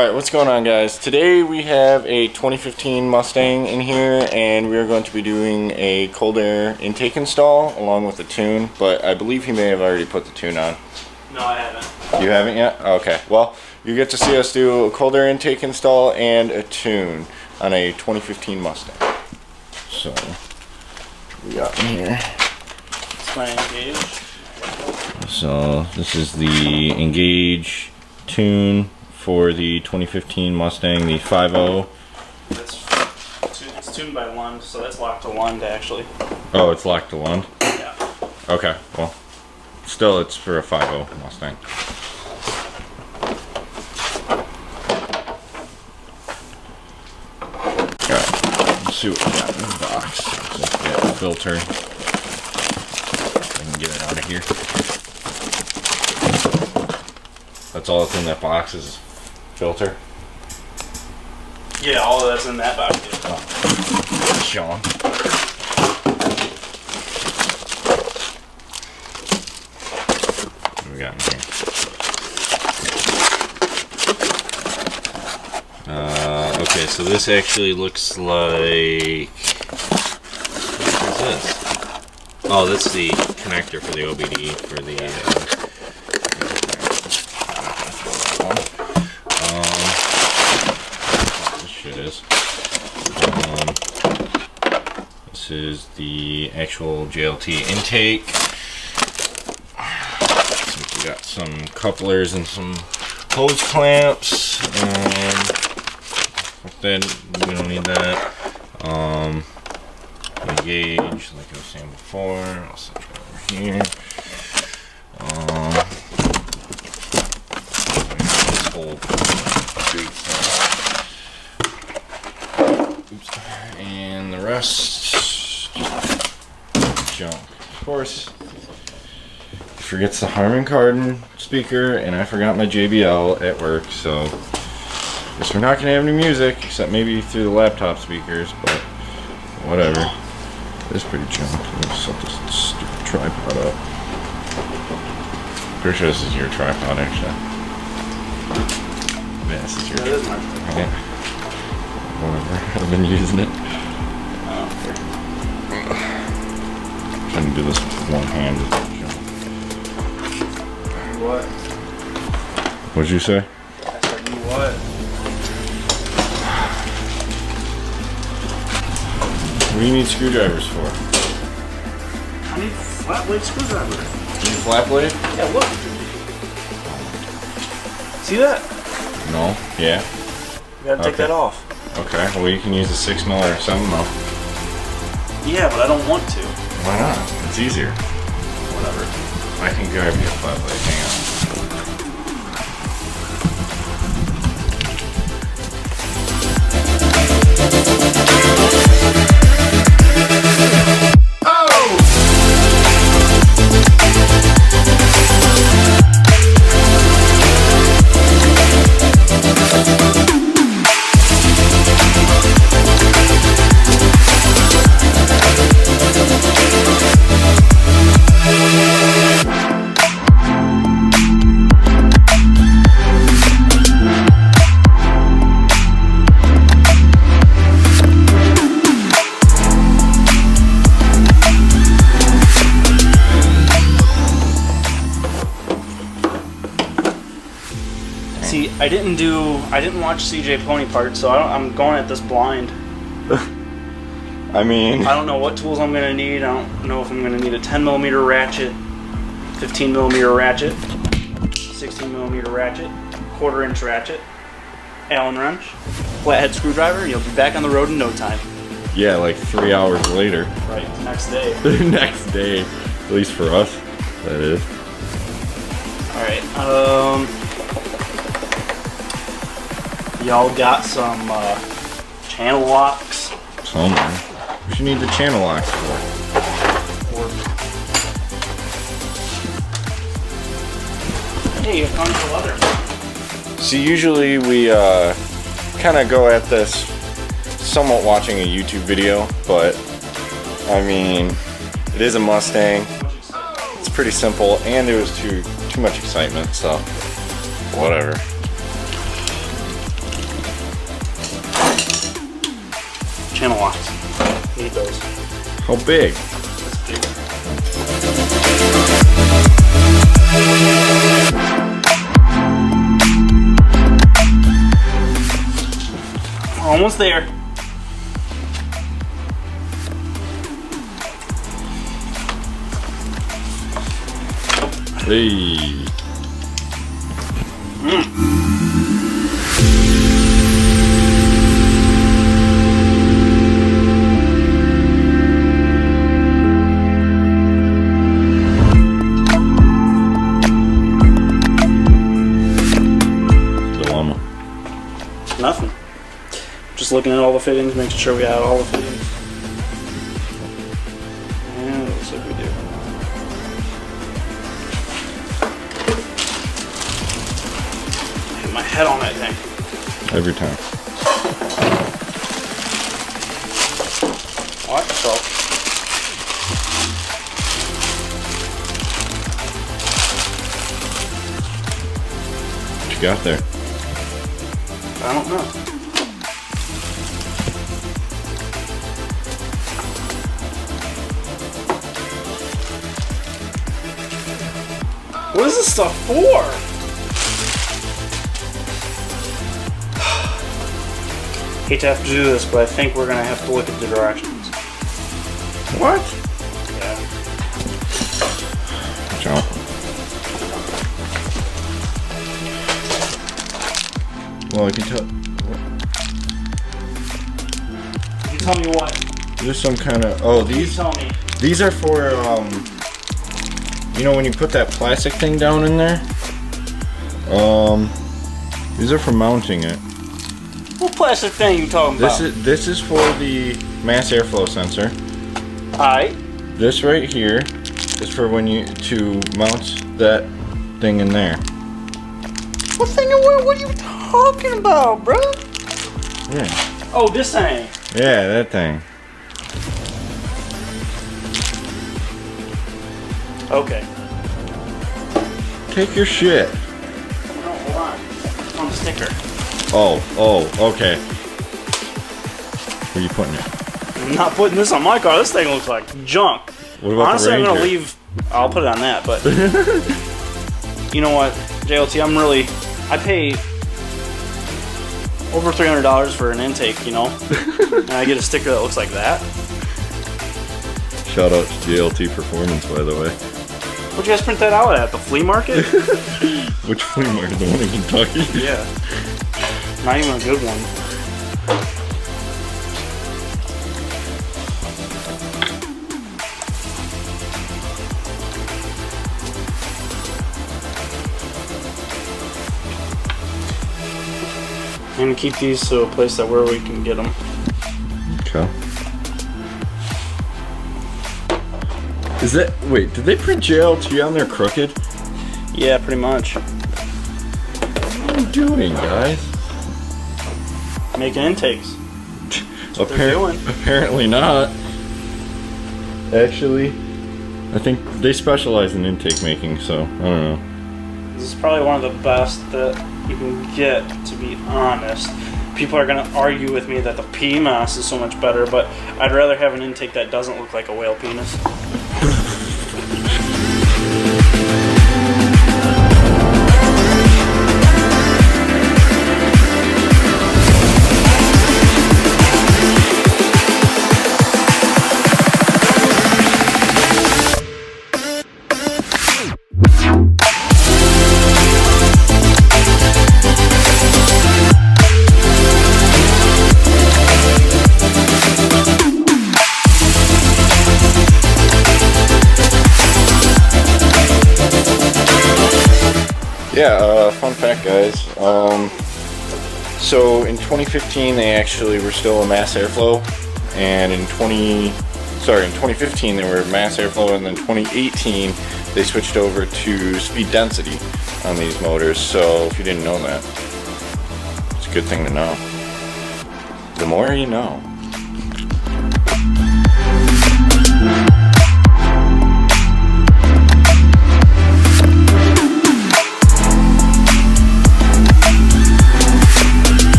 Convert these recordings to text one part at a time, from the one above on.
Alright, what's going on, guys? Today we have a 2015 Mustang in here, and we are going to be doing a cold air intake install along with the tune, but I believe he may have already put the tune on. No, I haven't. You haven't yet? Okay, well, you get to see us do a cold air intake install and a tune on a 2015 Mustang. So, what we got in here? It's my Engage. So, this is the Engage tune for the 2015 Mustang, the 5.0. It's tuned by Lund, so that's locked to Lund actually. Oh, it's locked to Lund? Yeah. Okay, well, still it's for a 5.0 Mustang. Alright, let's see what we got in the box. Looks like we got a filter. I can get it out of here. That's all that's in that box is filter. Yeah, all of that's in that box. Oh. Sean. What do we got in here? Okay, so this actually looks like... What is this? Oh, that's the connector for the OBD for the... This is the actual JLT intake. So we got some couplers and some hose clamps, then we don't need that. Engage, like I was saying before. I'll set that over here. This whole big thing. Oops. And the rest, junk. Of course, he forgets the Harman Kardon speaker, and I forgot my JBL at work, so guess we're not gonna have any music, except maybe through the laptop speakers, but whatever. It's pretty junk. Let me set this stupid tripod up. Pretty sure this is your tripod, actually. Yeah, this is your tripod. Okay. Whatever, I've been using it. Trying to do this with one hand. What? What'd you say? I said you what? What do you need screwdrivers for? I need a flat blade screwdriver. You need a flat blade? Yeah, look. See that? No. Yeah. You gotta take that off. Okay, well you can use a 6mm or 7mm. Yeah, but I don't want to. Why not? It's easier. Whatever. I can grab you a flat blade. Hang on. See, I didn't watch CJ Pony Part, so I'm going at this blind. I mean... I don't know what tools I'm gonna need. I don't know if I'm gonna need a 10mm ratchet, 15mm ratchet, 16mm ratchet, 1/4" ratchet, Allen wrench, flathead screwdriver, and you'll be back on the road in no time. Yeah, like 3 hours later. Right, the next day. The next day. At least for us, that is. Alright, y'all got some channel locks? Somewhere. What you need the channel locks for? Hey, you found the leather. See, usually we kind of go at this somewhat watching a YouTube video, but I mean, it is a Mustang. It's pretty simple, and it was too much excitement, so whatever. channel locks. Need those. How big? That's big. Almost there. Hey. Dilemma. Nothing. Just looking at all the fittings, making sure we have all the fittings. And it looks like we do. Hit my head on that thing. Every time. Watch yourself. What you got there? I don't know. What is this stuff for? Hate to have to do this, but I think we're gonna have to look at the directions. What? Yeah. Jump. Well, I can tell. You tell me what. There's some kind of. Oh, You these. tell me. These are for you know when you put that plastic thing down in there? These are for mounting it. What plastic thing you talking about? This is for the mass airflow sensor. Alright. This right here is for when you to mount that thing in there. What thing? What are you talking about, bro? Yeah. Oh, this thing. Yeah, that thing. Okay. Take your shit. No, hold on. It's on the sticker. Oh, okay. Where are you putting it? I'm not putting this on my car. This thing looks like junk. What about Honestly, the I'm Ranger? gonna leave. I'll put it on that, but you know what, JLT, I pay over $300 for an intake, you know, and I get a sticker that looks like that. Shout out to JLT Performance, by the way. Where'd you guys print that out at? The flea market? Which flea market? The one in Kentucky? Yeah. Not even a good one. I'm gonna keep these to a place that where we can get them. Okay. Is that wait? Did they print JLT on there crooked? Yeah, pretty much. What are you doing, guys? Making intakes. What they're doing. Apparently not. Actually, I think they specialize in intake making, so I don't know. This is probably one of the best that you can get, to be honest. People are going to argue with me that the PMAS is so much better, but I'd rather have an intake that doesn't look like a whale penis. Yeah, fun fact, guys. So in 2015, they actually were still a mass airflow, and in 2015 they were mass airflow, and then 2018 they switched over to speed density on these motors. So if you didn't know that, it's a good thing to know. The more you know.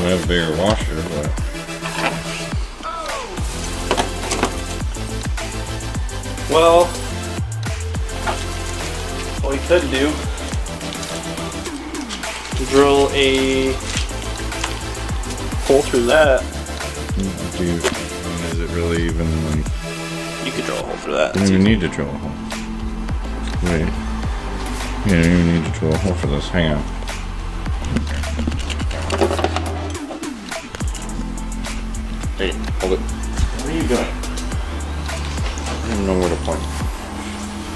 we have a bigger washer, but well, what we could do, drill a hole through that. is it really even like? You could drill a hole through that. You don't even need to drill a hole. Wait. You don't even need to drill a hole for this. Hang on. Hey, hold it. What are you doing? I don't even know where to point.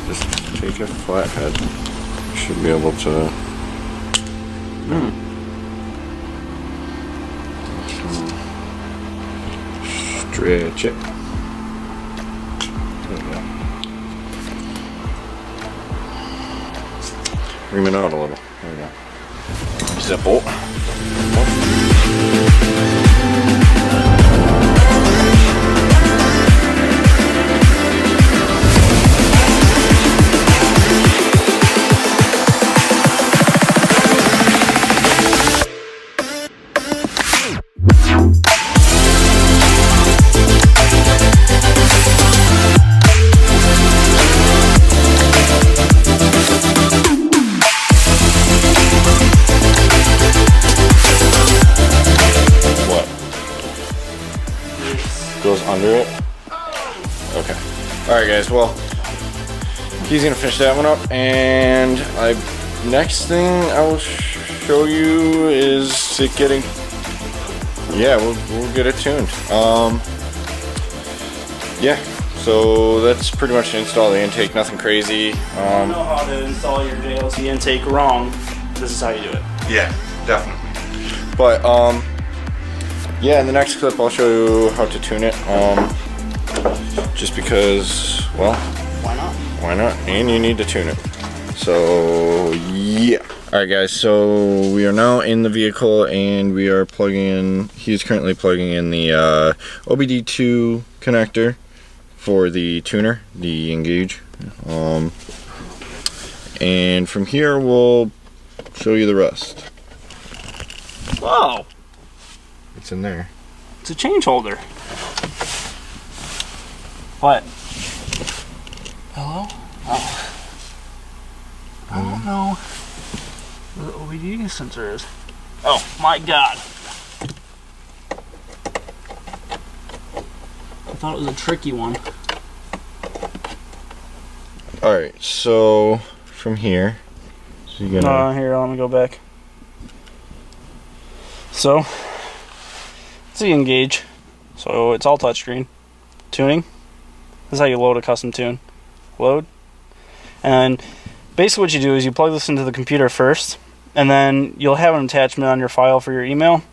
Just take a flathead. You should be able to. Stretch it. There we go. Ream it out a little. There we go. Use that bolt. Goes under it. Okay. All right, guys. Well, he's gonna finish that one up, and next thing I will show you is it getting. Yeah, we'll get it tuned. Yeah. So that's pretty much to install the intake. Nothing crazy. If you don't know how to install your JLC intake wrong, this is how you do it. Yeah, definitely. But yeah, in the next clip I'll show you how to tune it. Just because, well, Why not? why not? And you need to tune it. So yeah. Alright guys, so we are now in the vehicle and we are plugging in, he's currently plugging in the OBD2 connector for the tuner, the Engage. And from here we'll show you the rest. Whoa! It's in there. It's a change holder. What? Hello? Oh. I don't know where the OBD sensor is. Oh my god. I thought it was a tricky one. Alright, so from here, so you're gonna Here, let me go back. So, it's the Engage. So it's all touchscreen. Tuning. This is how you load a custom tune. Load. And basically what you do is you plug this into the computer first, and then you'll have an attachment on your file for your email,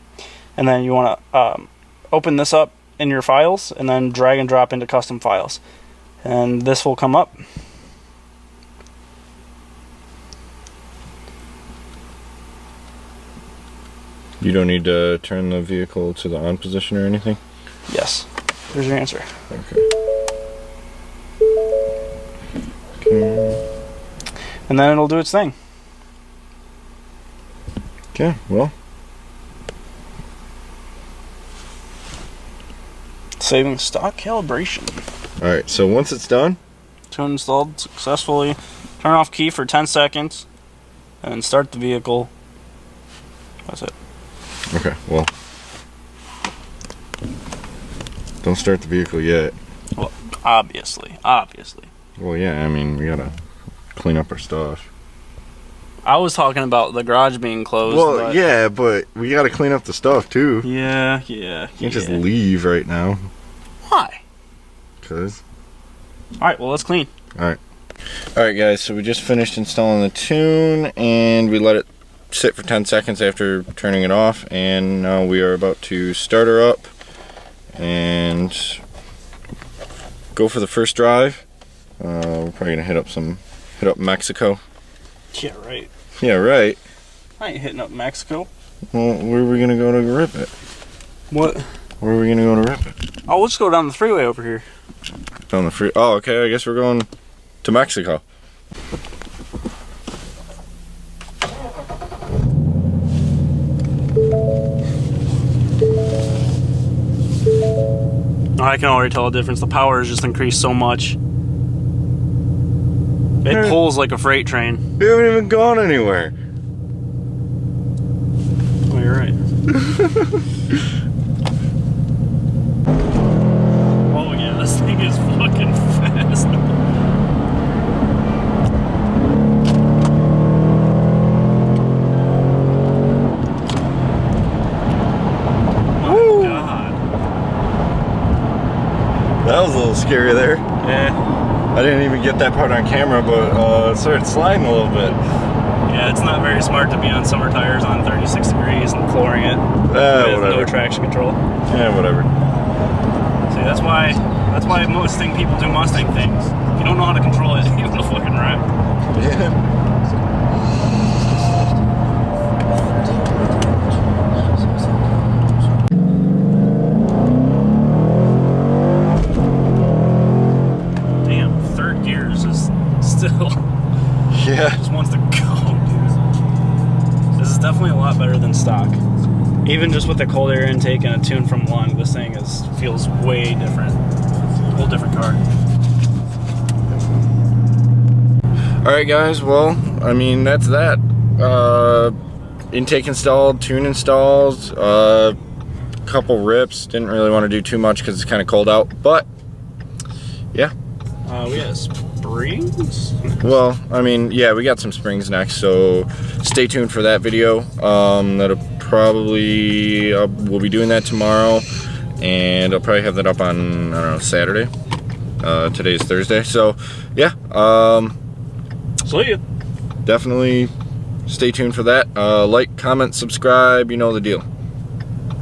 and then you want to open this up in your files, and then drag and drop into custom files. And this will come up. You don't need to turn the vehicle to the on position or anything? Yes. There's your answer. Okay. Okay. And then it'll do its thing. Okay, well. Saving stock calibration. Alright, so once it's done, Tune installed successfully. Turn off key for 10 seconds. And start the vehicle. That's it. okay, well. Don't start the vehicle yet. Well, obviously. Obviously. Well, yeah, I mean, we gotta clean up our stuff. I was talking about the garage being closed. Well, but yeah, but we gotta clean up the stuff too. Yeah. You can't just leave right now. Why? Cause. Alright, well, let's clean. Alright, guys, so we just finished installing the tune and we let it sit for 10 seconds after turning it off, and now we are about to start her up and go for the first drive. We're probably gonna hit up Mexico. Yeah, right. Yeah, right. I ain't hitting up Mexico. Well, where are we gonna go to rip it? What? Where are we gonna go to rip it? Oh, let's go down the freeway over here. Down the free. Oh, okay. I guess we're going to Mexico. I can already tell a difference. The power has just increased so much. It pulls like a freight train. We haven't even gone anywhere. Oh, you're right. Oh yeah, this thing is fucking fast. That was a little scary there. Yeah. I didn't even get that part on camera, but it started sliding a little bit. Yeah, it's not very smart to be on summer tires on 36 degrees and flooring it with Whatever. no traction control. Yeah, whatever. See, that's why Mustang people do Mustang things. If you don't know how to control it, you will fucking wreck. Yeah. Yeah. Just wants to go, dude. This is definitely a lot better than stock. Even just with the cold air intake and a tune from lung, this thing feels way different. A whole different car. Alright guys, well, I mean, that's that. Intake installed, tune installed, couple rips. Didn't really want to do too much because it's kind of cold out, but yeah. We got springs? Well, I mean, yeah, we got some springs next, so stay tuned for that video. That'll probably, we'll be doing that tomorrow, and I'll probably have that up on, I don't know, Saturday. Today's Thursday, so yeah. See ya. Definitely stay tuned for that. Like, comment, subscribe, you know the deal.